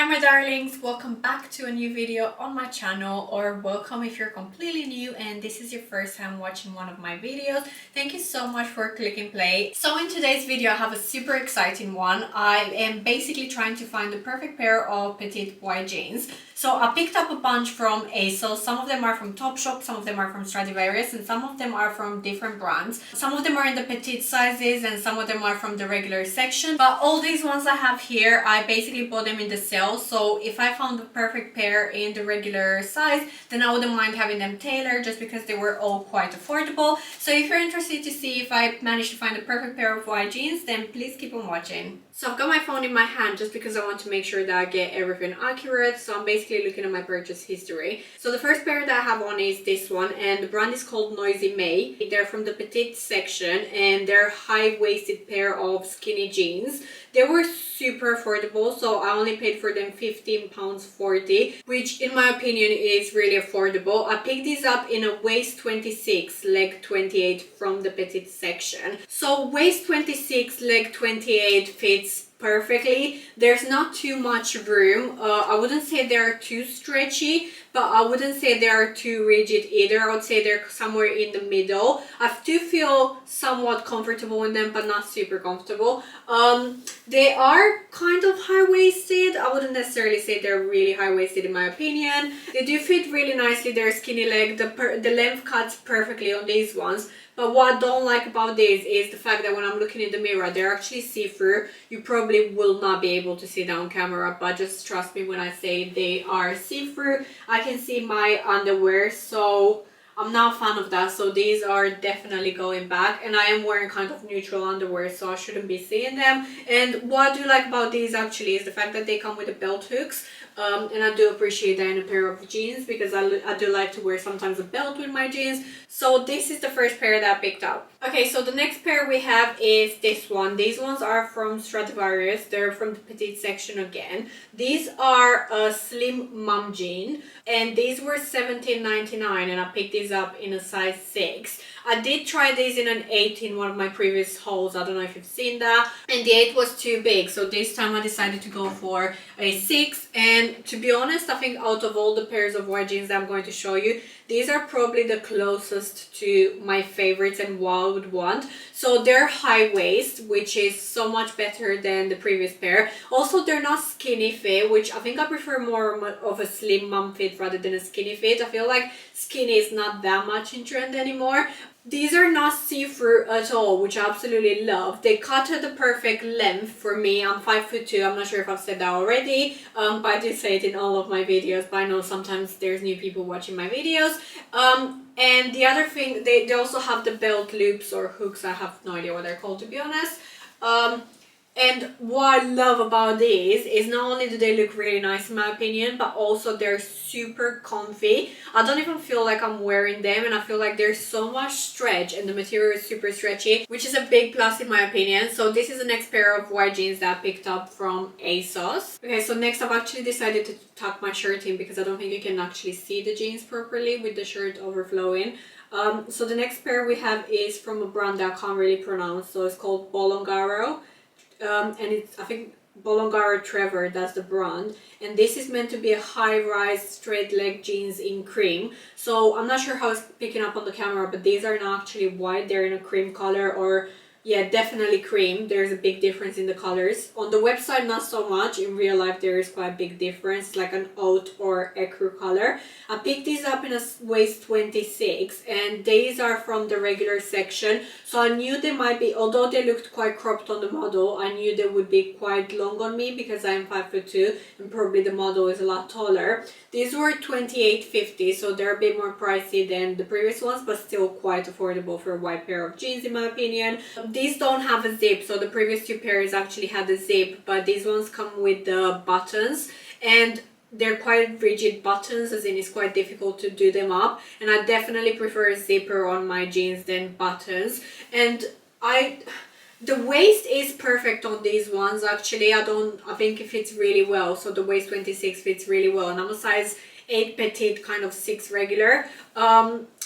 Hi my darlings, welcome back to a new video on my channel, or welcome if you're completely new and this is your first time watching one of my videos. Thank you so much for clicking play. So in today's video I have a super exciting one. I am basically trying to find the perfect pair of petite white jeans. So I picked up a bunch from ASOS. Some of them are from Topshop, some of them are from Stradivarius, and some of them are from different brands. Some of them are in the petite sizes and some of them are from the regular section. But all these ones I have here, I basically bought them in the sale. So if I found the perfect pair in the regular size, then I wouldn't mind having them tailored just because they were all quite affordable. So if you're interested to see if I managed to find the perfect pair of white jeans, then please keep on watching. So I've got my phone in my hand just because I want to make sure that I get everything accurate. So I'm basically looking at my purchase history. So the first pair that I have on is this one, and the brand is called Noisy May. They're from the petite section and they're high-waisted pair of skinny jeans. They were super affordable, so I only paid for them £15.40, which in my opinion is really affordable. I picked these up in a waist 26, leg 28 from the petite section. So waist 26, leg 28 fits perfectly. There's not too much room. I wouldn't say they're too stretchy, but I wouldn't say they're too rigid either. I would say they're somewhere in the middle. I do feel somewhat comfortable in them, but not super comfortable. They are kind of high-waisted. I wouldn't necessarily say they're really high-waisted in my opinion. They do fit really nicely. They're skinny leg. The length cuts perfectly on these ones. But what I don't like about these is the fact that when I'm looking in the mirror, they're actually see-through. You probably will not be able to see that on camera, but just trust me when I say they are see-through. I can see my underwear, so I'm not a fan of that. So these are definitely going back, and I am wearing kind of neutral underwear, so I shouldn't be seeing them. And what I do like about these actually is the fact that they come with the belt hooks. And I do appreciate that in a pair of jeans, because I do like to wear sometimes a belt with my jeans. So this is the first pair that I picked up. Okay, so the next pair we have is this one. These ones are from Stradivarius. They're from the petite section again. These are a slim mom jean, and these were $17.99, and I picked these up in a size 6. I did try these in an 8 in one of my previous hauls. I don't know if you've seen that. And the 8 was too big, so this time I decided to go for a 6. And to be honest, I think out of all the pairs of white jeans that I'm going to show you, these are probably the closest to my favorites and what I would want. So they're high waist, which is so much better than the previous pair. Also, they're not skinny fit, which I think I prefer more of a slim mom fit rather than a skinny fit. I feel like skinny is not that much in trend anymore. These are not see-through at all, which I absolutely love. They cut at the perfect length for me. I'm 5'2". I'm not sure if I've said that already, but I do say it in all of my videos. But I know sometimes there's new people watching my videos. And the other thing, they also have the belt loops or hooks. I have no idea what they're called, to be honest. And what I love about these is not only do they look really nice in my opinion, but also they're super comfy. I don't even feel like I'm wearing them, and I feel like there's so much stretch and the material is super stretchy, which is a big plus in my opinion. So this is the next pair of white jeans that I picked up from ASOS. Okay, so next I've actually decided to tuck my shirt in because I don't think you can actually see the jeans properly with the shirt overflowing. So the next pair we have is from a brand that I can't really pronounce, so it's called Bolongaro. And it's, I think, Bolongaro Trevor, that's the brand, and this is meant to be a high-rise straight leg jeans in cream. So I'm not sure how it's picking up on the camera, but these are not actually white, they're in a cream color, or yeah, definitely cream. There's a big difference in the colors. On the website, not so much. In real life, there is quite a big difference, like an oat or ecru color. I picked these up in a waist 26, and these are from the regular section. So I knew they might be, although they looked quite cropped on the model, I knew they would be quite long on me because I'm 5'2", and probably the model is a lot taller. These were $28.50, so they're a bit more pricey than the previous ones, but still quite affordable for a white pair of jeans in my opinion. These don't have a zip, so the previous two pairs actually had a zip, but these ones come with the buttons, and they're quite rigid buttons, as in it's quite difficult to do them up, and I definitely prefer a zipper on my jeans than buttons. And the waist is perfect on these ones actually. I think it fits really well, so the waist 26 fits really well, and I'm a size 8 petite, kind of 6 regular.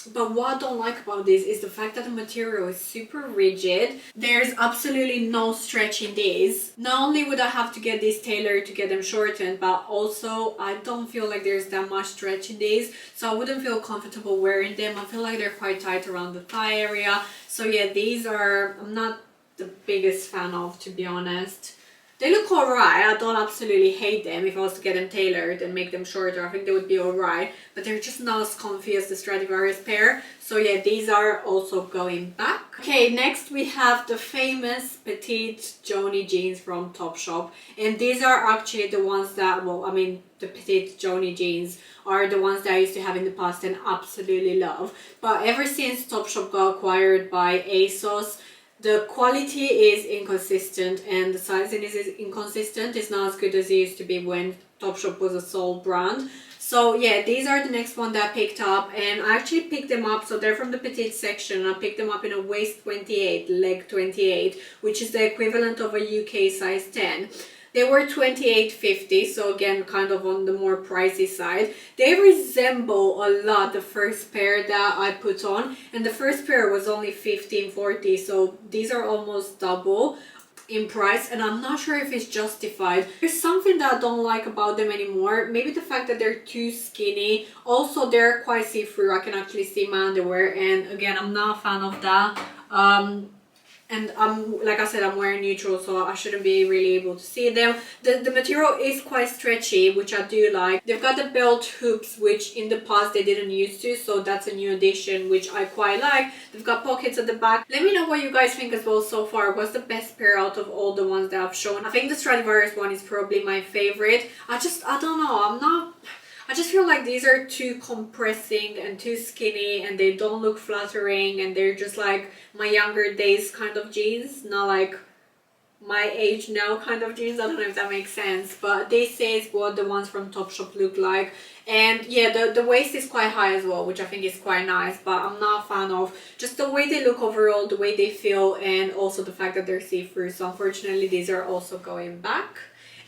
But what I don't like about this is the fact that the material is super rigid. There's absolutely no stretch in these. Not only would I have to get these tailored to get them shortened, but also I don't feel like there's that much stretch in these, so I wouldn't feel comfortable wearing them. I feel like they're quite tight around the thigh area. So yeah, these are, I'm not the biggest fan of, to be honest. They look alright. I don't absolutely hate them. If I was to get them tailored and make them shorter, I think they would be alright. But they're just not as comfy as the Stradivarius pair. So yeah, these are also going back. Okay, next we have the famous Petite Joni jeans from Topshop. And these are actually the ones that, well, I mean, the Petite Joni jeans are the ones that I used to have in the past and absolutely love. But ever since Topshop got acquired by ASOS, the quality is inconsistent and the sizing is inconsistent. It's not as good as it used to be when Topshop was a sole brand. So yeah, these are the next one that I picked up, and I actually picked them up, so they're from the petite section. I picked them up in a waist 28, leg 28, which is the equivalent of a UK size 10. They were $28.50, so again, kind of on the more pricey side. They resemble a lot the first pair that I put on, and the first pair was only $15.40, so these are almost double in price, and I'm not sure if it's justified. There's something that I don't like about them anymore. Maybe the fact that they're too skinny. Also, they're quite see-through. I can actually see my underwear, and again, I'm not a fan of that. And like I said, I'm wearing neutral, so I shouldn't be really able to see them. The material is quite stretchy, which I do like. They've got the belt hoops, which in the past they didn't used to, so that's a new addition, which I quite like. They've got pockets at the back. Let me know what you guys think as well so far. What's the best pair out of all the ones that I've shown? I think the Stradivarius one is probably my favorite. I don't know, I just feel like these are too compressing and too skinny, and they don't look flattering, and they're just like my younger days kind of jeans, not like my age now kind of jeans. I don't know if that makes sense, but this is what the ones from Topshop look like. And yeah, the waist is quite high as well, which I think is quite nice, but I'm not a fan of just the way they look overall, the way they feel, and also the fact that they're see-through. So unfortunately, these are also going back.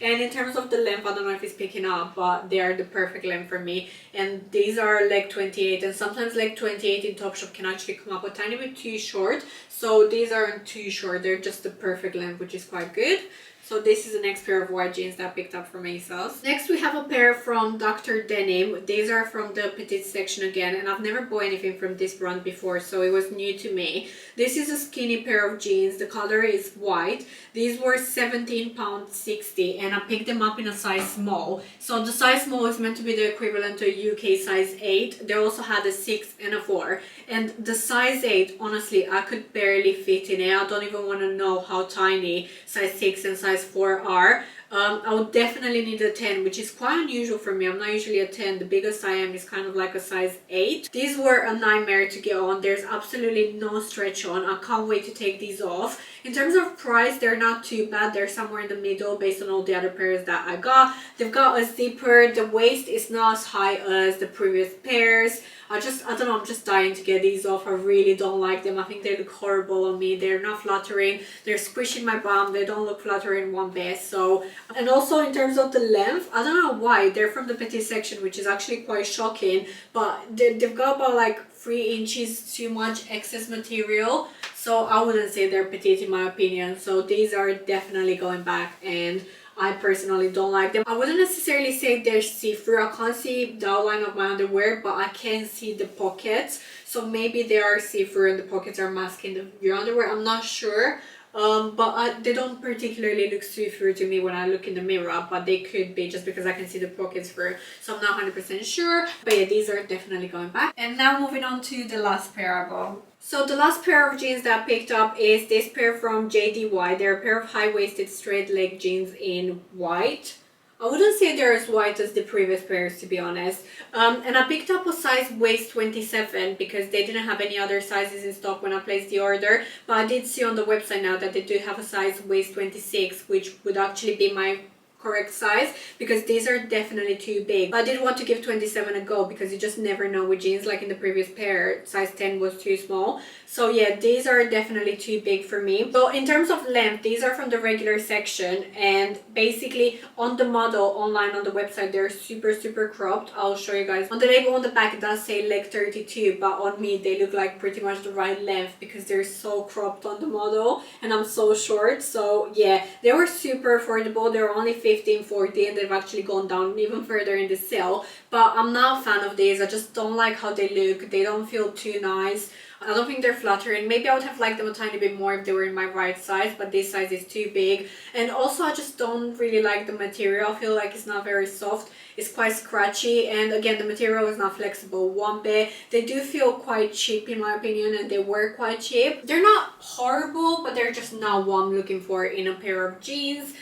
And in terms of the length, I don't know if it's picking up, but they are the perfect length for me. And these are leg 28, and sometimes leg 28 in Topshop can actually come up a tiny bit too short. So these aren't too short, they're just the perfect length, which is quite good. So this is the next pair of white jeans that I picked up from ASOS. Next we have a pair from Dr. Denim. These are from the petite section again, and I've never bought anything from this brand before, so it was new to me. This is a skinny pair of jeans. The color is white. These were £17.60, and I picked them up in a size small. So the size small is meant to be the equivalent to a UK size 8. They also had a 6 and a 4. And the size 8, honestly, I could barely fit in it. I don't even want to know how tiny size 6 and size 4 are. I would definitely need a 10, which is quite unusual for me. I'm not usually a 10. The biggest I am is kind of like a size 8. These were a nightmare to get on. There's absolutely no stretch on. I can't wait to take these off. In terms of price, they're not too bad. They're somewhere in the middle based on all the other pairs that I got. They've got a zipper. The waist is not as high as the previous pairs. I don't know, I'm just dying to get these off. I really don't like them. I think they look horrible on me. They're not flattering. They're squishing my bum. They don't look flattering one bit. So, and also in terms of the length, I don't know why. They're from the petite section, which is actually quite shocking. But they've got about like 3 inches too much excess material. So I wouldn't say they're petite in my opinion. So these are definitely going back, and I personally don't like them. I wouldn't necessarily say they're see-through. I can't see the outline of my underwear, but I can see the pockets. So maybe they are see-through and the pockets are masking your underwear. I'm not sure. But they don't particularly look see-through to me when I look in the mirror, but they could be just because I can see the pockets through. So I'm not 100% sure. But yeah, these are definitely going back. And now moving on to the last pair I bought. So the last pair of jeans that I picked up is this pair from JDY. They're a pair of high-waisted straight leg jeans in white. I wouldn't say they're as white as the previous pairs, to be honest. And I picked up a size waist 27 because they didn't have any other sizes in stock when I placed the order. But I did see on the website now that they do have a size waist 26, which would actually be my correct size, because these are definitely too big. I did want to give 27 a go because you just never know with jeans. Like in the previous pair, size 10 was too small. So yeah, these are definitely too big for me. So in terms of length, these are from the regular section, and basically on the model online on the website they're super cropped. I'll show you guys. On the label on the back it does say leg 32, but on me they look like pretty much the right length because they're so cropped on the model and I'm so short. So yeah, they were super affordable. They were only $15.40 and they've actually gone down even further in the sale. But I'm not a fan of these. I just don't like how they look. They don't feel too nice. I don't think they're flattering. Maybe I would have liked them a tiny bit more if they were in my right size, but this size is too big. And also I just don't really like the material. I feel like it's not very soft. It's quite scratchy, and again the material is not flexible one bit. They do feel quite cheap in my opinion, and they were quite cheap. They're not horrible, but they're just not what I'm looking for in a pair of jeans.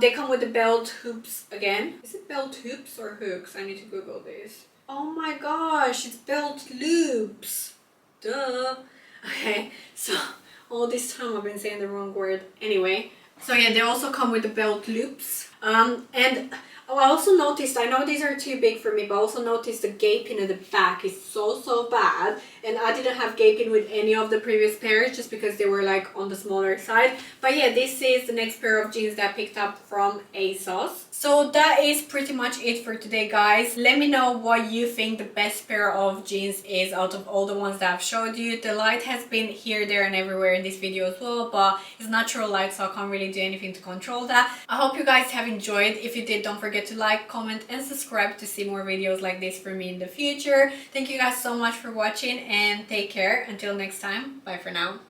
They come with the belt hoops again. Is it belt hoops or hooks? I need to Google this. Oh my gosh, it's belt loops. Duh. Okay, so all this time I've been saying the wrong word. Anyway, so yeah, they also come with the belt loops. And I also noticed, I know these are too big for me, but I also noticed the gaping at the back is so bad. And I didn't have gaping with any of the previous pairs just because they were like on the smaller side. But yeah, this is the next pair of jeans that I picked up from ASOS. So that is pretty much it for today, guys. Let me know what you think the best pair of jeans is out of all the ones that I've showed you. The light has been here, there and everywhere in this video as well, but it's natural light, so I can't really do anything to control that. I hope you guys have enjoyed. If you did, don't forget to like, comment and subscribe to see more videos like this from me in the future. Thank you guys so much for watching and take care. Until next time, bye for now.